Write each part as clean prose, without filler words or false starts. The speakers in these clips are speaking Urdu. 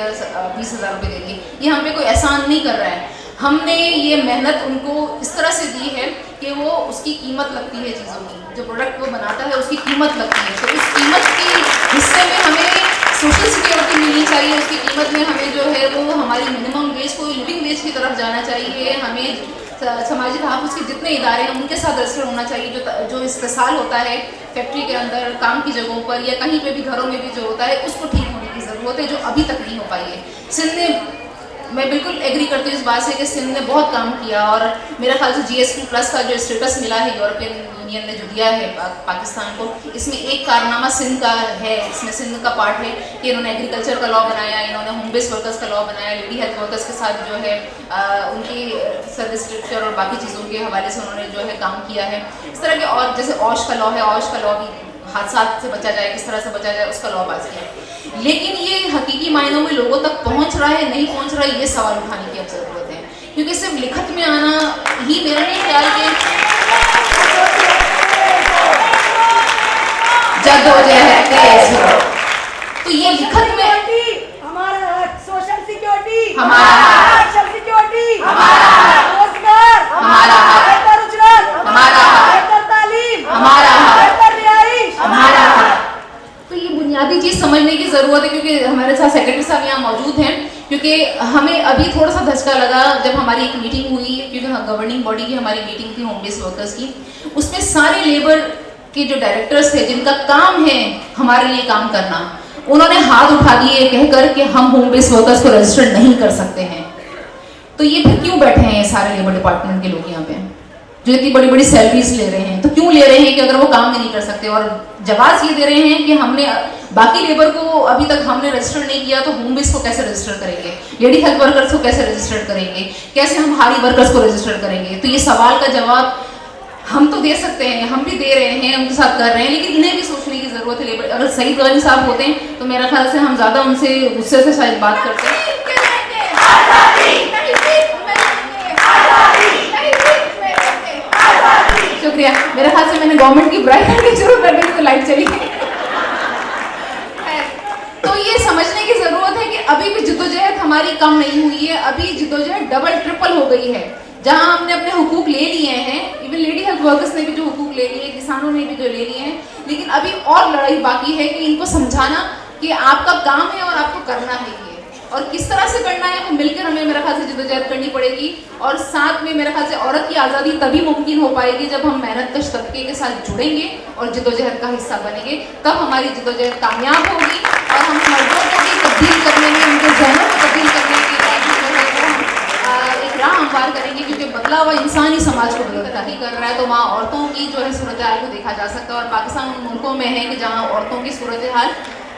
یا 20,000 روپے دے دیے. یہ ہم پہ کوئی احسان نہیں کر رہا ہے. ہم نے یہ محنت ان کو اس طرح سے دی ہے کہ وہ اس کی قیمت لگتی ہے چیزوں کی. جو پروڈکٹ وہ بناتا ہے اس کی قیمت لگتی ہے. تو اس قیمت کی حصے میں ہمیں سوشل سیکورٹی ملنی چاہیے. اس کی قیمت میں ہمیں جو ہے وہ ہماری منیمم ویج کو لیونگ ویج کی طرف جانا چاہیے. ہمیں سماجی تحفظ کے جتنے ادارے ہیں ان کے ساتھ رجسٹر ہونا چاہیے. جو استحصال ہوتا ہے فیکٹری کے اندر, کام کی جگہوں پر یا کہیں پہ بھی گھروں میں بھی جو ہوتا ہے, اس کو ٹھیک ہونے کی ضرورت ہے, جو ابھی تک نہیں ہو پائی ہے. سندھ نے, میں بالکل ایگری کرتی ہوں اس بات سے کہ سندھ نے بہت کام کیا, اور میرا خیال سے GSP+ کا جو اسٹیٹس ملا ہے یورپین یونین نے جو دیا ہے پاکستان کو, اس میں ایک کارنامہ سندھ کا ہے. اس میں سندھ کا پارٹ ہے کہ انہوں نے ایگریکلچر کا لا بنایا, انہوں نے ہوم بیس ورکرز کا لا بنایا, لیڈی ہیلتھ ورکرز کے ساتھ جو ہے ان کی سروس اسٹرکچر اور باقی چیزوں کے حوالے سے انہوں نے جو ہے کام کیا ہے. اس طرح کے اور جیسے اوش کا لا ہے, اوش کا لا بھی حادثات سے بچا جائے, کس طرح سے بچا جائے, اس کا لا باز کیا. لیکن یہ حقیقی معنوں میں لوگوں تک پہنچ رہا ہے نہیں پہنچ رہا ہے, یہ سوال اٹھانے کی اب ضرورت ہے. کیونکہ صرف لکھت میں آنا ہی میرا نہیں خیال کہ جد ہو جائے تیز ہو, تو یہ لکھت میں ہمارا سوشل سیکورٹی, ہمارا سیکورٹی, ہمارا روزگار, ہمارا بہتر اجرت, ہمارا بہتر تعلیم, ہمارا بہتر رہائش, ہمارا. تو یہ بنیادی چیز سمجھنے کی ضرورت ہے. کیونکہ ہمارے ساتھ سیکرٹری صاحب یہاں موجود ہیں, کیونکہ ہمیں ابھی تھوڑا سا دھچکا لگا جب ہماری ایک میٹنگ ہوئی, کیونکہ گورننگ باڈی کی ہماری میٹنگ تھی ہوم بیس ورکرز کی. اس میں سارے لیبر کے جو ڈائریکٹرز تھے جن کا کام ہے ہمارے لیے کام کرنا, انہوں نے ہاتھ اٹھا دیے کہہ کر کہ ہم ہوم بیس ورکرز کو رجسٹر نہیں کر سکتے ہیں. تو یہ پھر کیوں بیٹھے ہیں یہ سارے لیبر ڈپارٹمنٹ کے لوگ یہاں پہ جو اتنی بڑی بڑی سیلریز لے رہے ہیں؟ تو کیوں لے رہے ہیں کہ اگر وہ کام بھی نہیں کر سکتے؟ اور جواز یہ دے رہے ہیں کہ ہم نے باقی لیبر کو ابھی تک ہم نے رجسٹر نہیں کیا, تو ہوم بیس کو کیسے رجسٹر کریں گے, لیڈی ہیلتھ ورکرز کو کیسے رجسٹر کریں گے, کیسے ہم ہاری ورکرز کو رجسٹر کریں گے؟ تو یہ سوال کا جواب ہم تو دے سکتے ہیں, ہم بھی دے رہے ہیں, ان کے ساتھ کر رہے ہیں, لیکن انہیں بھی سوچنے کی ضرورت ہے. لیبر اگر سعید غنی صاحب ہوتے ہیں تو میرا خیال سے ہم زیادہ ان سے غصے سے شاید بات کرتے ہیں. شکریہ. میرے خیال سے میں نے گورنمنٹ کی برائی کرنے شروع کر دی تو لائٹ چلی گئی. تو یہ سمجھنے کی ضرورت ہے کہ ابھی بھی جدوجہد ہماری کم نہیں ہوئی ہے, ابھی جدوجہد ڈبل ٹرپل ہو گئی ہے. جہاں ہم نے اپنے حقوق لے لیے ہیں, ایون لیڈی ہیلتھ ورکرز نے بھی جو حقوق لے لیے, کسانوں نے بھی جو لے لیے ہیں, لیکن ابھی اور لڑائی باقی ہے کہ ان کو سمجھانا کہ آپ کا کام ہے اور آپ کو کرنا ہے یہ, اور کس طرح سے کرنا ہے وہ مل کر ہمیں میرا خیال سے جدوجہد کرنی پڑے گی. اور ساتھ میں میرا خیال سے عورت کی آزادی تبھی ممکن ہو پائے گی جب ہم محنت کش طبقے کے ساتھ جڑیں گے اور جدوجہد کا حصہ بنیں گے, تب ہماری جدوجہد کامیاب ہوگی. اور ہم مردوں کو بھی تبدیل کرنے میں, ان کے ذہنوں کو تبدیل کرنے کے ایک راہ ہموار کریں گے, کیونکہ بدلا ہوا انسان ہی سماج کو بدلتا ہی کر رہا ہے. تو وہاں عورتوں کی جو ہے صورتحال کو دیکھا جا سکتا ہے, اور پاکستان ان ملکوں میں ہے کہ جہاں عورتوں کی صورتحال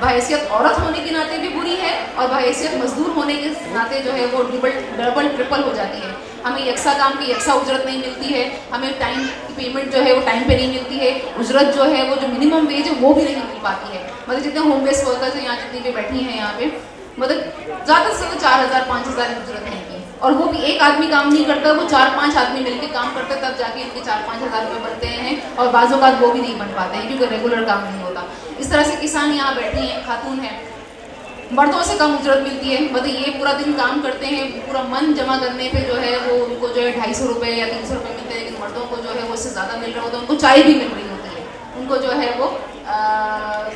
بحیثیت عورت ہونے کے ناطے بھی بری ہے, اور بحیثیت مزدور ہونے کے ناطے جو ہے وہ ڈبل ٹرپل ہو جاتی ہے. ہمیں یکساں کام کی یکساں اجرت نہیں ملتی ہے, ہمیں ٹائم کی پیمنٹ جو ہے وہ ٹائم پہ نہیں ملتی ہے, اجرت جو ہے وہ جو منیمم ویج ہے وہ بھی نہیں مل پاتی ہے. مطلب جتنے ہوم بیس ورکرز ہیں یہاں جتنی بھی بیٹھی ہیں یہاں پہ, مطلب زیادہ سے زیادہ 4,000-5,000 اجرت ہے کی, اور وہ بھی ایک آدمی کام نہیں کرتا, وہ 4-5 آدمی مل کے کام کرتے تب جا کے ان کے 4-5 ہزار روپے بنتے ہیں, اور بعض اوقات وہ بھی نہیں بن پاتے ہیں کیونکہ ریگولر کام نہیں ہوتا. اس طرح سے کسان یہاں بیٹھی ہیں, خاتون ہیں, مردوں سے کم اجرت ملتی ہے. مطلب یہ پورا دن کام کرتے ہیں, پورا من جمع کرنے پہ جو ہے وہ ان کو جو ہے 250 روپے یا 300 روپے ملتے ہیں, لیکن مردوں کو جو ہے وہ اس سے زیادہ مل رہا ہوتا ہے. ان کو چائے بھی مل رہی ہوتی ہے, ان کو جو ہے وہ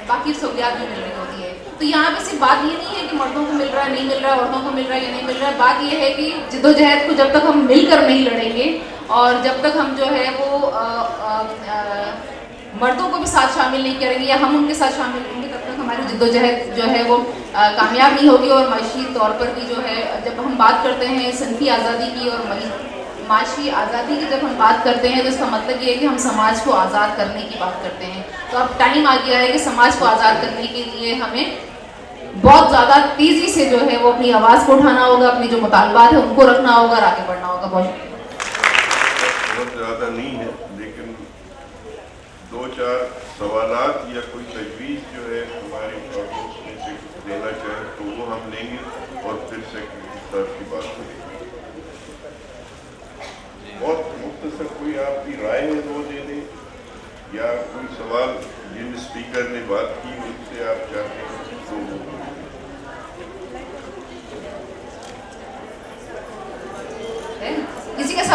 باقی سہولیات بھی مل رہی ہوتی ہے. تو یہاں پہ صرف بات یہ نہیں ہے کہ مردوں کو مل رہا ہے نہیں مل رہا ہے, عورتوں کو مل رہا ہے یا نہیں مل رہا ہے. بات یہ ہے کہ جدوجہد کو جب تک ہم مل کر نہیں لڑیں گے, اور جب تک ہم جو ہے وہ مردوں کو بھی ساتھ شامل نہیں کریں گے یا ہم ان کے ساتھ شامل ہوں گے, تب تک ہماری جدوجہد جو ہے وہ کامیاب نہیں ہوگی. اور معاشی طور پر بھی جو ہے جب ہم بات کرتے ہیں صنفی آزادی کی اور معاشی آزادی کی جب ہم بات کرتے ہیں تو اس کا مطلب یہ ہے کہ ہم سماج کو آزاد کرنے کی بات کرتے ہیں. تو اب ٹائم آ گیا ہے کہ سماج کو آزاد کرنے کے لیے ہمیں بہت زیادہ تیزی سے جو ہے وہ اپنی آواز کو اٹھانا ہوگا, اپنے جو مطالبات ہیں ان کو رکھنا ہوگا اور آگے بڑھنا ہوگا. بہت زیادہ نہیں ہے, لیکن 2-4 سوالات یا کوئی تجویز جو ہے ہماری آڈینس میں سے دینا چاہیں تو وہ ہم لیں گے, اور پھر سیکرٹری صاحب کی بات کریں گے. بہت مختصر کوئی آپ کی رائے ہے وہ دے دیں, یا کوئی سوال جن اسپیکر نے بات کی ان سے آپ چاہتے ہیں تو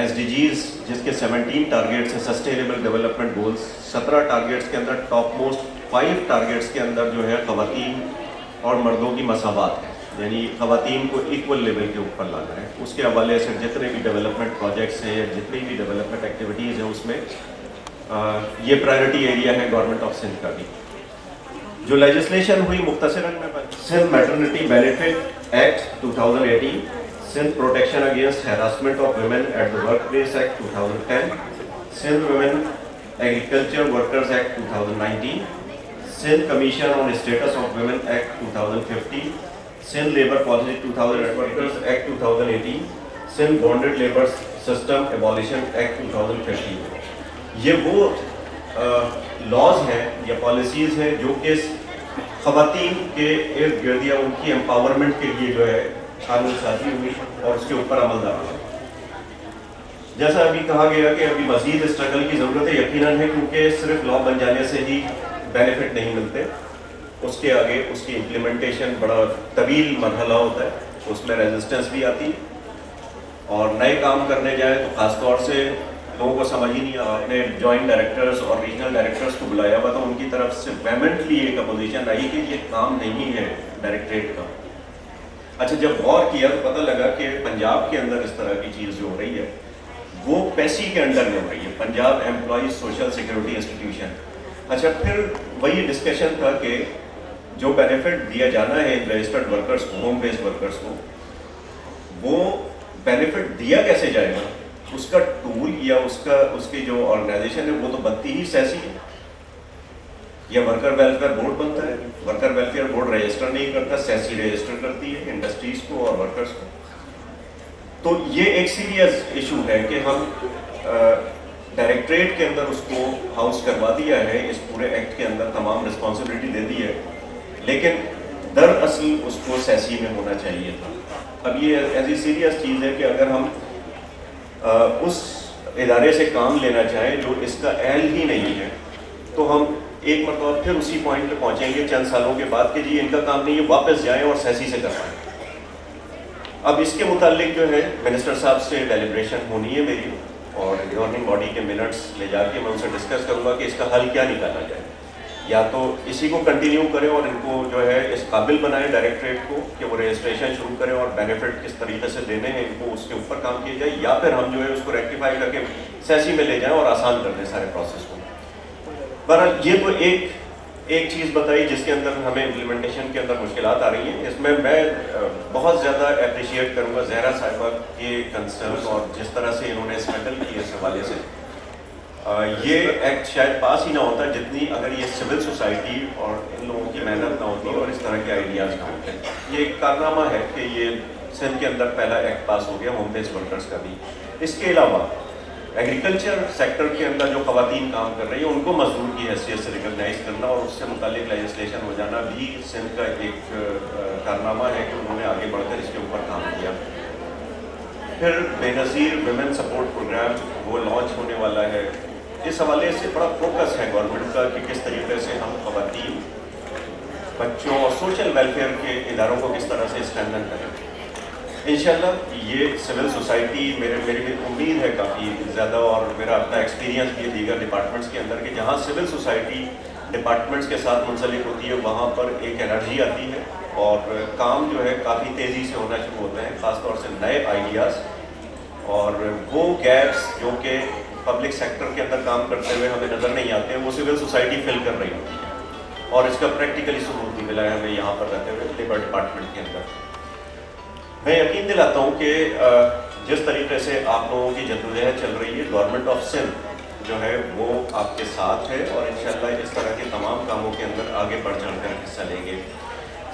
SDGs جس کے 17 ٹارگیٹس ہیں سسٹینیبل ڈیولپمنٹ گولز، 17 ٹارگیٹس کے اندر ٹاپ موسٹ 5 ٹارگیٹس کے اندر جو ہے خواتین اور مردوں کی مساوات ہے، یعنی خواتین کو ایکول لیول کے اوپر لانا ہے. اس کے حوالے سے جتنے بھی ڈیولپمنٹ پروجیکٹس ہیں یا جتنی بھی ڈیولپمنٹ ایکٹیویٹیز ہیں اس میں یہ پرائرٹی ایریا ہے گورنمنٹ آف سندھ کا بھی. جو لیجسلیشن ہوئی مختصراً میں Sindh maternity benefit act 2018، Sindh protection against harassment of women at the work place act 2010، Sindh women agriculture workers act 2019، Sindh commission on status of women act 2015، Sindh labour policy 2000 workers act 2018، Sindh bonded labour system abolition act 2015. یہ وہ لاز ہیں یا پالیسیز ہیں جو کہ خواتین کے ارد گرد یا ان کی امپاورمنٹ کے لیے جو ہے قانون سازی ہوئی اور اس کے اوپر عمل درآمد. جیسا ابھی کہا گیا کہ ابھی مزید اسٹرگل کی ضرورت ہے، یقیناً ہے، کیونکہ صرف لا بن جانے سے ہی بینیفٹ نہیں ملتے. اس کے آگے اس کی امپلیمنٹیشن بڑا طویل مرحلہ ہوتا ہے، اس میں ریزسٹنس بھی آتی اور نئے کام کرنے جائیں تو خاص طور سے لوگوں کو سمجھ ہی نہیں. آپ نے جوائنٹ ڈائریکٹرز اور ریجنل ڈائریکٹرز کو بلایا ہوا تھا، ان کی طرف سے ویمنٹلی ایک اپوزیشن آئی کہ یہ کام نہیں ہے ڈائریکٹریٹ کا. اچھا جب غور کیا تو پتہ لگا کہ پنجاب کے اندر اس طرح کی چیز جو ہو رہی ہے وہ پیسی کے انڈر میں ہو رہی ہے، Punjab employees social security institution. اچھا پھر وہی ڈسکشن تھا کہ جو بینیفٹ دیا جانا ہے رجسٹرڈ ورکرز کو، ہوم بیسڈ ورکرز کو، وہ بینیفٹ دیا کیسے جائے گا؟ اس کا ٹول یا اس کی جو آرگنائزیشن ہے وہ تو بنتی ہی سیسی ہے، یا ورکر ویلفیئر بورڈ بنتا ہے. ورکر ویلفیئر بورڈ رجسٹر نہیں کرتا، سیسی رجسٹر کرتی ہے انڈسٹریز کو اور ورکرز کو. تو یہ ایک سیریس ایشو ہے کہ ہم ڈائریکٹریٹ کے اندر اس کو ہاؤس کروا دیا ہے، اس پورے ایکٹ کے اندر تمام رسپانسبلٹی دے دی ہے، لیکن دراصل اس کو سیسی میں ہونا چاہیے تھا. اب یہ ایسی سیریس چیز ہے کہ اگر ہم اس ادارے سے کام لینا چاہیں جو اس کا اہل ہی نہیں ہے تو ہم ایک مرتبہ پھر اسی پوائنٹ پہ پہنچیں گے چند سالوں کے بعد کہ جی ان کا کام نہیں ہے، واپس جائیں اور سیسی سے کروائیں. اب اس کے متعلق جو ہے منسٹر صاحب سے ڈیلیبریشن ہونی ہے میری، اور گورننگ باڈی کے منٹس لے جا کے میں ان سے ڈسکس کروں گا کہ اس کا حل کیا نکالا جائے. یا تو اسی کو کنٹینیو کریں اور ان کو جو ہے اس قابل بنائیں ڈائریکٹریٹ کو کہ وہ رجسٹریشن شروع کریں اور بینیفٹ کس طریقے سے دینے ہیں ان کو اس کے اوپر کام کیا جائے، یا پھر ہم جو ہے اس کو ریکٹیفائی کر کے سیسی میں لے جائیں اور آسان کر دیں سارے پروسیس کو. بہرحال یہ تو ایک چیز بتائی جس کے اندر ہمیں امپلیمنٹیشن کے اندر مشکلات آ رہی ہیں. اس میں بہت زیادہ اپریشیٹ کروں گا زہرا صاحبہ کے کنسرن اور جس طرح سے انہوں نے اسپینڈل کی اس حوالے سے. یہ ایکٹ شاید پاس ہی نہ ہوتا جتنی اگر یہ سول سوسائٹی اور ان لوگوں کی محنت نہ ہوتی اور اس طرح کے آئیڈیاز نہ ہوتے. یہ ایک کارنامہ ہے کہ یہ سندھ کے اندر پہلا ایکٹ پاس ہو گیا ہوم بیسڈ ورکرز کا بھی. اس کے علاوہ ایگریکلچر سیکٹر کے اندر جو خواتین کام کر رہی ہیں ان کو مزدور کی حیثیت سے ریکگنائز کرنا اور اس سے متعلق لیجسلیشن ہو جانا بھی سندھ کا ایک کارنامہ ہے کہ انہوں نے آگے بڑھ کر اس کے اوپر کام کیا. پھر بے نظیر ویمن سپورٹ پروگرام وہ لانچ ہونے والا ہے. اس حوالے سے بڑا فوکس ہے گورنمنٹ کا کہ کس طریقے سے ہم خواتین، بچوں اور سوشل ویلفیئر کے اداروں کو کس طرح سے اسٹرینتھن کریں. انشاءاللہ یہ سول سوسائٹی میری امید ہے کافی زیادہ، اور میرا اپنا ایکسپیرینس بھی ہے دیگر ڈپارٹمنٹس کے اندر کہ جہاں سول سوسائٹی ڈپارٹمنٹس کے ساتھ منسلک ہوتی ہے وہاں پر ایک انرجی آتی ہے اور کام جو ہے کافی تیزی سے ہونا شروع ہوتے ہیں، خاص طور سے نئے آئیڈیاز. اور وہ گیپس جو کہ پبلک سیکٹر کے اندر کام کرتے ہوئے ہمیں نظر نہیں آتے ہیں وہ سول سوسائٹی فل کر رہی ہوتی ہے، اور اس کا پریکٹیکلی ثبوت بھی ملا ہے ہمیں یہاں پر رہتے ہوئے لیبر ڈپارٹمنٹ کے اندر. میں یقین دلاتا ہوں کہ جس طریقے سے آپ لوگوں کی جدوجہد چل رہی ہے گورنمنٹ آف سندھ جو ہے وہ آپ کے ساتھ ہے اور انشاءاللہ اس طرح کے تمام کاموں کے اندر آگے بڑھ چڑھ کر حصہ لیں گے.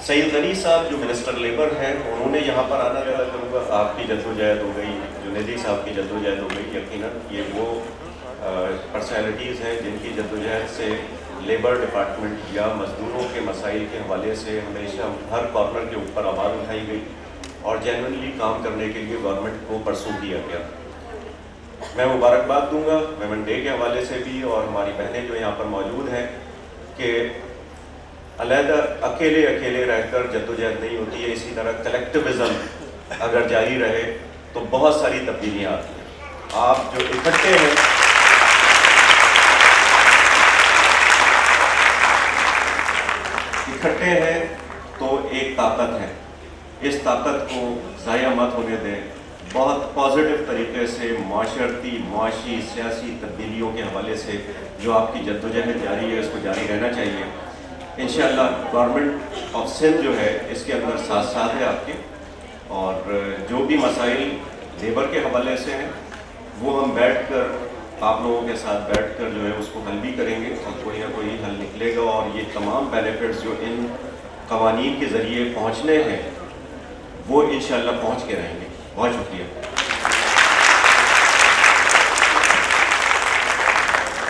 سید غنی صاحب جو منسٹر لیبر ہیں انہوں نے یہاں پر آنا زیادہ کروں گا. آپ کی جدوجہد ہو گئی، جنیدی صاحب کی جدوجہد ہو گئی. یقیناً یہ وہ پرسنالٹیز ہیں جن کی جدوجہد سے لیبر ڈپارٹمنٹ یا مزدوروں کے مسائل کے حوالے سے ہمیشہ ہر کارنر کے اوپر آواز اٹھائی گئی اور جینوئنلی کام کرنے کے لیے گورنمنٹ کو پرسو کیا گیا. میں مبارکباد دوں گا ویمن ڈے کے حوالے سے بھی، اور ہماری بہنیں جو یہاں پر موجود ہیں کہ علیحدہ اکیلے رہ کر جدوجہد نہیں ہوتی ہے. اسی طرح کلیکٹیوزم اگر جاری رہے تو بہت ساری تبدیلیاں آتی ہیں. آپ جو اکٹھے ہیں تو ایک طاقت ہے، اس طاقت کو ضائع مت ہونے دیں. بہت پازیٹیو طریقے سے معاشرتی، معاشی، سیاسی تبدیلیوں کے حوالے سے جو آپ کی جدوجہد جاری ہے اس کو جاری رہنا چاہیے. انشاءاللہ گورنمنٹ آف سندھ جو ہے اس کے اندر ساتھ ساتھ ہے آپ کے، اور جو بھی مسائل لیبر کے حوالے سے ہیں وہ ہم بیٹھ کر آپ لوگوں کے ساتھ بیٹھ کر جو ہے اس کو حل بھی کریں گے، اور کوئی نہ کوئی حل نکلے گا. اور یہ تمام بینیفٹس جو ان قوانین کے ذریعے پہنچنے ہیں وہ انشاءاللہ پہنچ کے رہیں گے. بہت شکریہ.